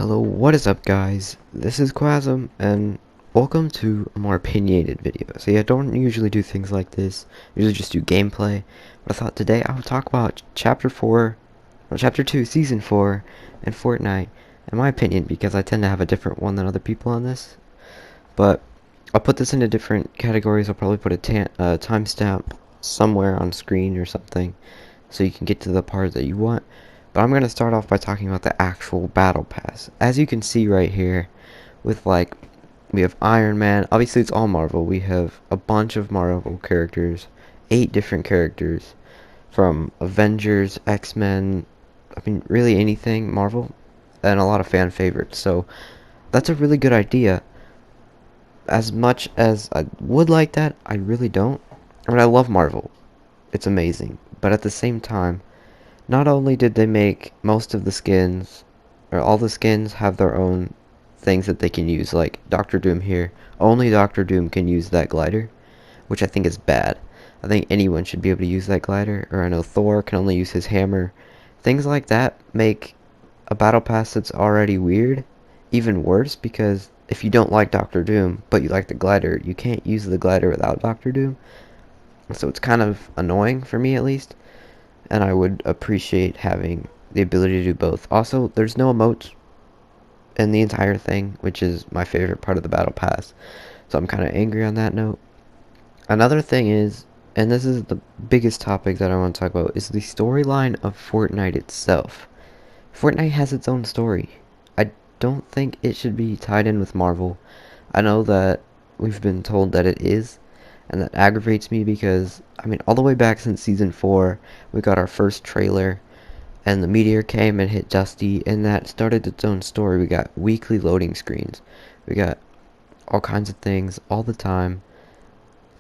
Hello, what is up guys? This is Quasm, and welcome to a more opinionated video. So yeah, I don't usually do things like this. I usually just do gameplay. But I thought today I would talk about Chapter 2, Season 4, and Fortnite, in my opinion, because I tend to have a different one than other people on this. But I'll put this into different categories. I'll probably put a timestamp somewhere on screen or something, so you can get to the part that you want. But I'm going to start off by talking about the actual battle pass. As you can see right here, with we have Iron Man. Obviously it's all Marvel. We have a bunch of Marvel characters, 8 different characters, from Avengers, X-Men, I mean really anything Marvel, and a lot of fan favorites. So that's a really good idea. As much as I would like that, I really don't. I mean, I love Marvel. It's amazing. But at the same time, not only did they make most of the skins, or all the skins have their own things that they can use, like Doctor Doom here. Only Doctor Doom can use that glider, which I think is bad. I think anyone should be able to use that glider, or I know Thor can only use his hammer. Things like that make a battle pass that's already weird even worse, because if you don't like Doctor Doom, but you like the glider, you can't use the glider without Doctor Doom. So it's kind of annoying for me at least, and I would appreciate having the ability to do both. Also, there's no emotes in the entire thing, which is my favorite part of the battle pass, so I'm kind of angry on that note. Another thing is, and this is the biggest topic that I want to talk about, is the storyline of Fortnite itself. Fortnite has its own story. I don't think it should be tied in with Marvel. I know that we've been told that it is, and that aggravates me because, I mean, all the way back since Season 4, we got our first trailer, and the meteor came and hit Dusty, and that started its own story. We got weekly loading screens. We got all kinds of things all the time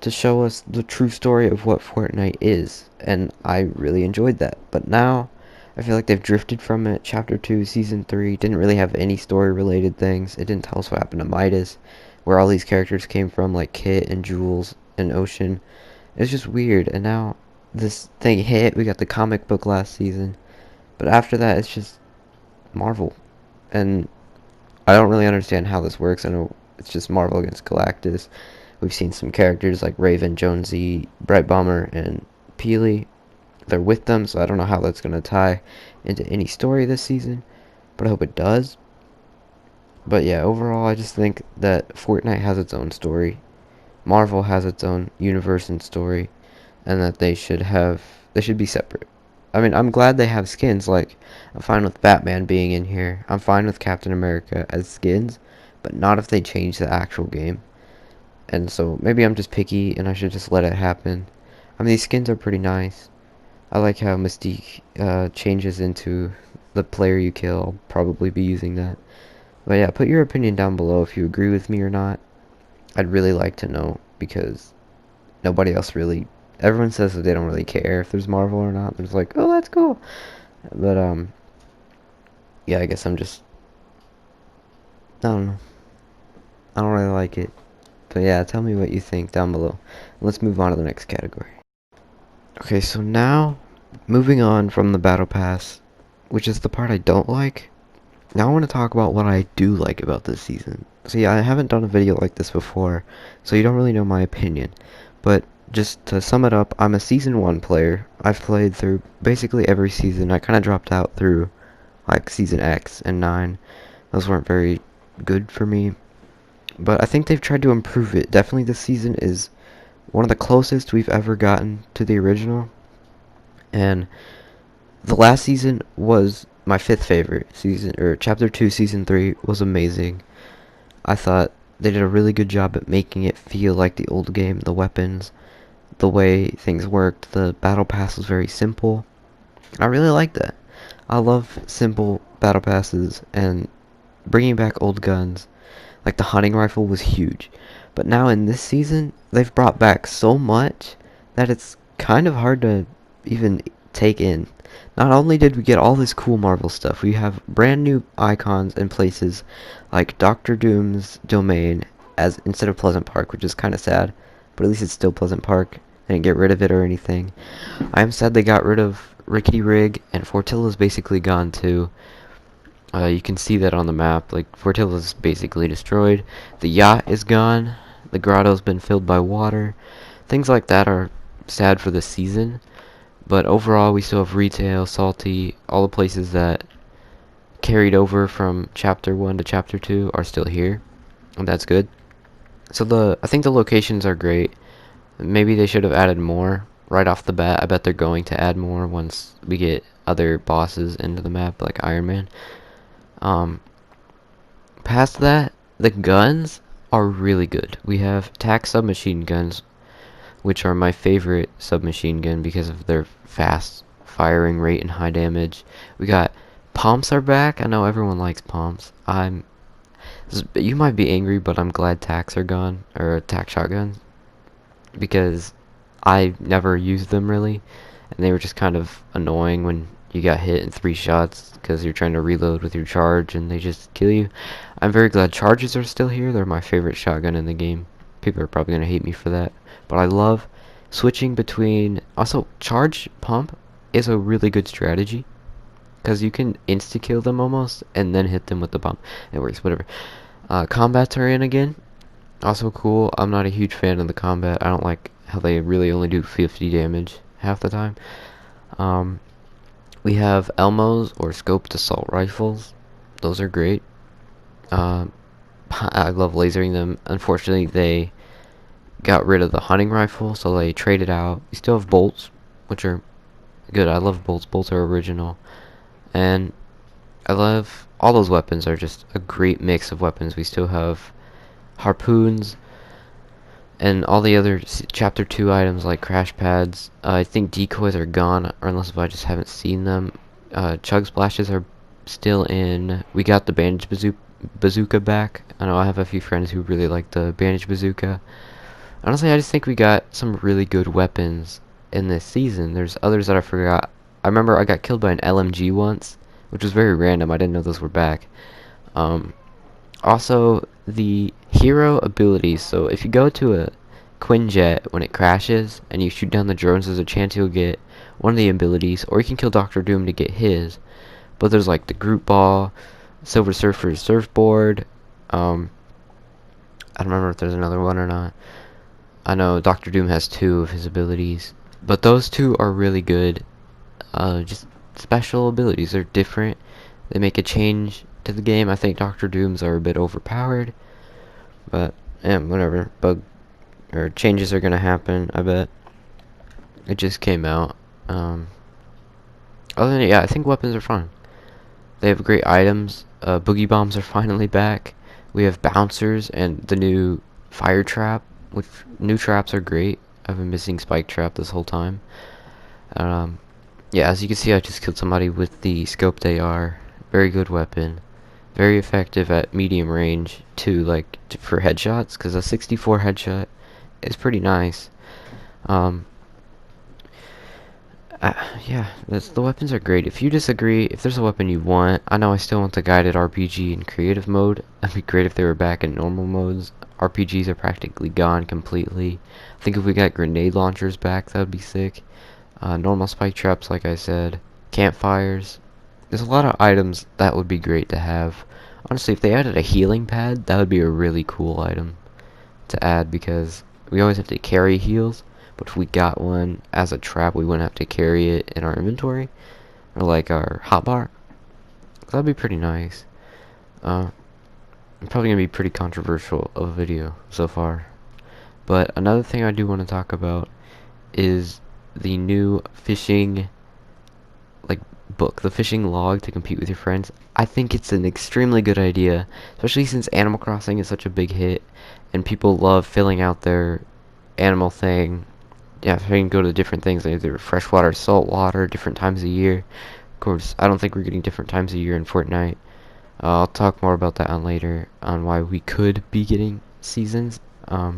to show us the true story of what Fortnite is, and I really enjoyed that. But now, I feel like they've drifted from it. Chapter 2, Season 3 didn't really have any story-related things. It didn't tell us what happened to Midas, where all these characters came from, like Kit and Jules and Ocean. It was just weird, and now this thing hit. We got the comic book last season, but after that, it's just Marvel, and I don't really understand how this works. I know it's just Marvel against Galactus. We've seen some characters like Raven, Jonesy, Bright Bomber, and Peely. They're with them, so I don't know how that's going to tie into any story this season, but I hope it does. But yeah, overall, I just think that Fortnite has its own story, Marvel has its own universe and story, and that they should be separate. I mean, I'm glad they have skins. Like, I'm fine with Batman being in here. I'm fine with Captain America as skins, but not if they change the actual game. And so maybe I'm just picky and I should just let it happen. I mean, these skins are pretty nice. I like how Mystique changes into the player you kill. I'll probably be using that. But yeah, put your opinion down below if you agree with me or not. I'd really like to know, because nobody else really, everyone says that they don't really care if there's Marvel or not. They're just like, oh, that's cool. But yeah, I guess I don't know. I don't really like it. But yeah, tell me what you think down below. Let's move on to the next category. Okay, so now, moving on from the battle pass, which is the part I don't like, now I want to talk about what I do like about this season. So yeah, I haven't done a video like this before, so you don't really know my opinion. But just to sum it up, I'm a Season 1 player. I've played through basically every season. I kind of dropped out through, like, Season X and 9. Those weren't very good for me. But I think they've tried to improve it. Definitely this season is one of the closest we've ever gotten to the original. And the last season was my 5th favorite season, or Chapter 2, Season 3 was amazing. I thought they did a really good job at making it feel like the old game. The weapons, the way things worked, the battle pass was very simple. I really like that. I love simple battle passes, and bringing back old guns. Like the hunting rifle was huge. But now in this season, they've brought back so much that it's kind of hard to even take in. Not only did we get all this cool Marvel stuff, we have brand new icons and places like Doctor Doom's domain as instead of Pleasant Park, which is kind of sad, but at least it's still Pleasant Park. They didn't get rid of it or anything. I am sad they got rid of Rickety Rig, and Fortilla's basically gone too. You can see that on the map. Like, Fortilla is basically destroyed. The yacht is gone. The grotto's been filled by water. Things like that are sad for the season. But overall, we still have retail, salty, all the places that carried over from chapter 1 to chapter 2 are still here. And that's good. So I think the locations are great. Maybe they should have added more right off the bat. I bet they're going to add more once we get other bosses into the map, like Iron Man. Um, Past that, the guns are really good. We have TAC submachine guns, which are my favorite submachine gun because of their fast firing rate and high damage. We got pumps are back. I know everyone likes pumps. You might be angry, but I'm glad TACs are gone, or TAC shotguns, because I never used them really, and they were just kind of annoying when you got hit in 3 shots because you're trying to reload with your charge and they just kill you. I'm very glad charges are still here. They're my favorite shotgun in the game. People are probably gonna hate me for that, but I love switching between. Also, charge pump is a really good strategy because you can insta kill them almost and then hit them with the pump. It works, whatever. Combats are in again. Also cool. I'm not a huge fan of the combat. I don't like how they really only do 50 damage half the time. We have Elmos or scoped assault rifles. Those are great. I love lasering them. Unfortunately, they got rid of the hunting rifle, so they traded out. We still have bolts, which are good. I love bolts. Bolts are original. And I love all those weapons are just a great mix of weapons. We still have harpoons and all the other chapter 2 items like crash pads. I think decoys are gone, or unless if I just haven't seen them. Chug splashes are still in. We got the bandage bazooka back. I know I have a few friends who really like the bandage bazooka. Honestly, I just think we got some really good weapons in this season. There's others that I forgot. I remember I got killed by an LMG once, which was very random. I didn't know those were back. Also, the hero abilities. So if you go to a Quinjet when it crashes and you shoot down the drones, there's a chance you'll get one of the abilities, or you can kill Doctor Doom to get his. But there's like the group ball, Silver Surfer's surfboard. I don't remember if there's another one or not. I know Doctor Doom has 2 of his abilities, but those 2 are really good. Just special abilities. They're different. They make a change to the game. I think Doctor Doom's are a bit overpowered, but yeah, whatever. Bug or changes are gonna happen. I bet. It just came out. Other than that, yeah, I think weapons are fun. They have great items. Boogie bombs are finally back. We have bouncers and the new fire trap, which new traps are great. I've been missing spike trap this whole time. Yeah, as you can see, I just killed somebody with the scoped AR. Very good weapon. Very effective at medium range too, like for headshots, because a 64 headshot is pretty nice. Yeah, the weapons are great. If you disagree, if there's a weapon you want, I know I still want the guided RPG in creative mode. That'd be great if they were back in normal modes. RPGs are practically gone completely. I think if we got grenade launchers back, that'd be sick. Normal spike traps, like I said. Campfires. There's a lot of items that would be great to have. Honestly, if they added a healing pad, that would be a really cool item to add, because we always have to carry heals. But if we got one as a trap, we wouldn't have to carry it in our inventory, or like our hotbar. That'd be pretty nice. Probably gonna be pretty controversial of a video so far. But another thing I do want to talk about is the new fishing book, the fishing log to compete with your friends. I think it's an extremely good idea, especially since Animal Crossing is such a big hit and people love filling out their animal thing. Yeah, so you can go to different things, like either freshwater, saltwater, different times a year. Of course, I don't think we're getting different times a year in Fortnite. I'll talk more about that on later, on why we could be getting seasons. But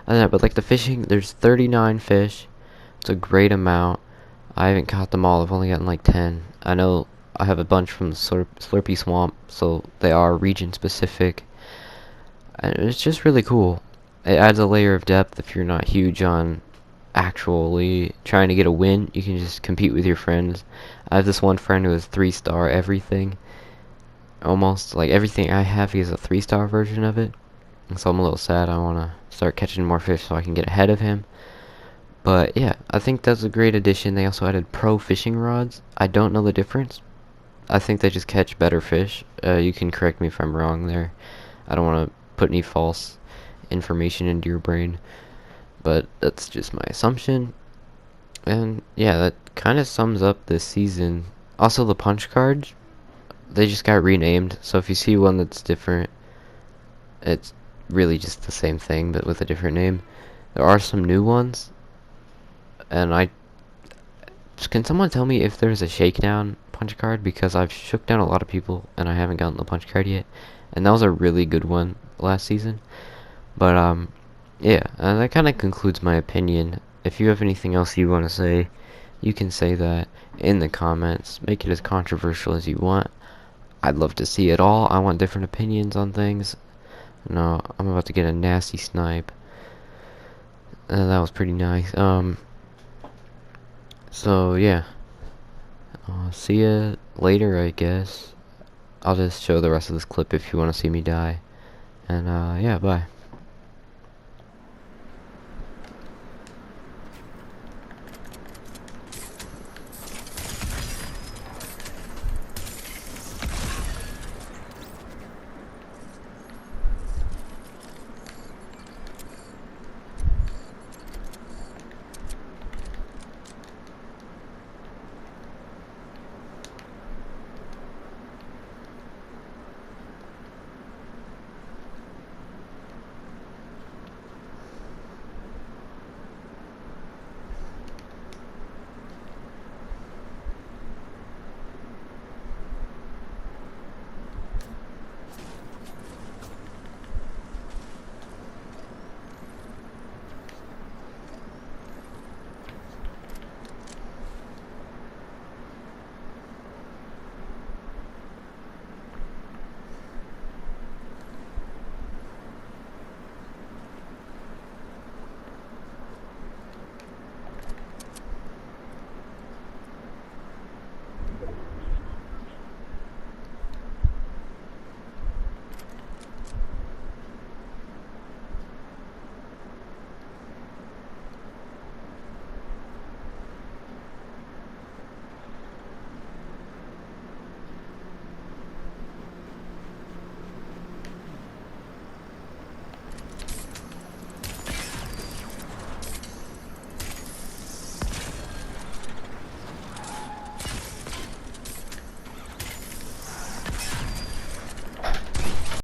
like the fishing, there's 39 fish. It's a great amount. I haven't caught them all. I've only gotten like 10. I know I have a bunch from the Slurpy Swamp, so they are region specific. And it's just really cool. It adds a layer of depth if you're not huge on actually trying to get a win. You can just compete with your friends. I have this one friend who has 3-star everything, almost like everything I have is a 3-star version of it. And so I'm a little sad. I want to start catching more fish so I can get ahead of him. But yeah, I think that's a great addition. They also added pro fishing rods. I don't know the difference. I think they just catch better fish. You can correct me if I'm wrong there. I don't want to put any false information into your brain, but that's just my assumption. And yeah, that kind of sums up this season. Also, the punch cards, they just got renamed. So if you see one that's different, it's really just the same thing, but with a different name. There are some new ones, and can someone tell me if there's a shakedown punch card? Because I've shook down a lot of people, and I haven't gotten the punch card yet. And that was a really good one last season. But, yeah, that kind of concludes my opinion. If you have anything else you want to say, you can say that in the comments. Make it as controversial as you want. I'd love to see it all. I want different opinions on things. No, I'm about to get a nasty snipe. That was pretty nice. So, yeah. See ya later, I guess. I'll just show the rest of this clip if you want to see me die. And, yeah, bye.